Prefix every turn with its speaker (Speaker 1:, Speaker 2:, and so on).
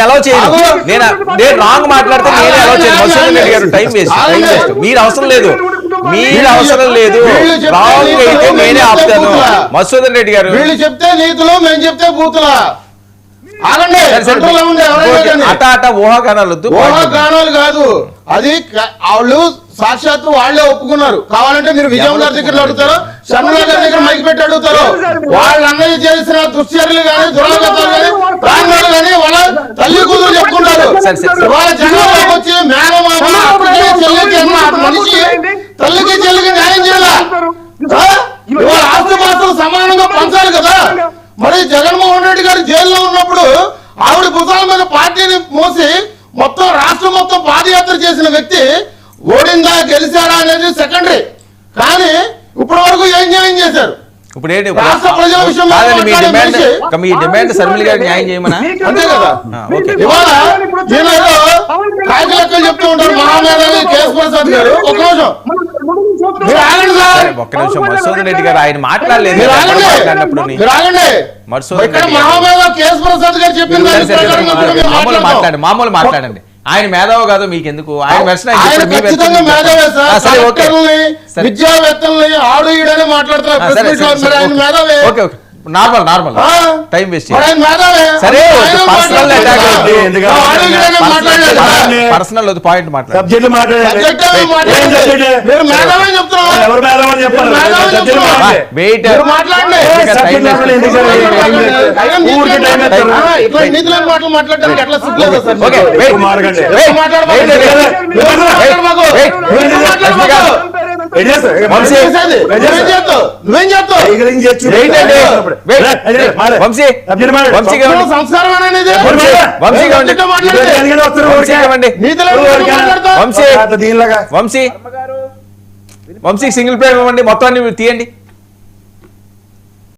Speaker 1: Allow చేయను. నేను wrong మాట్లాడితే నేనే అలౌ చేయను. మధుసూదన్ రెడ్డి గారు టైం వేస్ట్. మీరు అవసరం లేదు రాంగ్ అయితే నేనే ఆపుతాను. మధుసూదన్ రెడ్డి గారు
Speaker 2: వీళ్ళు చెప్తే నీతులు, మేము చెప్తే బూతులా? ఊహాగానాలు కాదు, అది వాళ్ళు సాక్షాత్తు వాళ్లే ఒప్పుకున్నారు. కావాలంటే మీరు విజయం గారి దగ్గర అడుగుతారో, శర్మల గారి దగ్గర మైకి పెట్టి అడుగుతారో. వాళ్ళు అన్నది చేసిన దుశ్చర్యలు కానీ, దురాగతాలు కానీ, ప్రాణాలు కానీ వాళ్ళ తల్లి కూతురు చెప్పుకున్నారు. వాళ్ళ జనంలోకి వచ్చి మేనమామ చెల్లికి మనిషి తల్లికి చెల్లికి న్యాయం చేయాలా? ఇవాళ ఆస్తిపాస్తులు సమానంగా పంచాలి కదా. మరి జగన్మోహన్ రెడ్డి గారు జైల్లో ఉన్నప్పుడు ఆవిడ భుజాల మీద పార్టీని మోసి మొత్తం రాష్ట్రం మొత్తం పాదయాత్ర చేసిన వ్యక్తి ఓడిందా గెలిచారా అనేది సెకండరీ. కానీ ఇప్పటి వరకు ఏం న్యాయం చేశారు?
Speaker 1: ఇప్పుడు రాష్ట్ర ప్రజల విషయంలో మీ డిమాండ్ శర్మిల గారికి న్యాయం చేయమనా?
Speaker 2: అంతే కదా. ఇవాళ దీనిలో కాయకలెక్కలు చెప్తూ ఉంటారు మహామేధావి కేఎస్ ప్రసాద్ గారు. ఒక నిమిషం
Speaker 1: మధుసూదన్ రెడ్డి గారు ఆయన మాట్లాడలేదు. మామూలు మాట్లాడండి. ఆయన మేధావు కాదు మీకెందుకు? ఆయన
Speaker 2: విద్యావేత్తల్ని ఆడు ఈడని మాట్లాడుతున్నారు.
Speaker 1: Normal time waste. సరే personal point Vamshi single player ఇవ్వండి, మొత్తాన్ని తీయండి.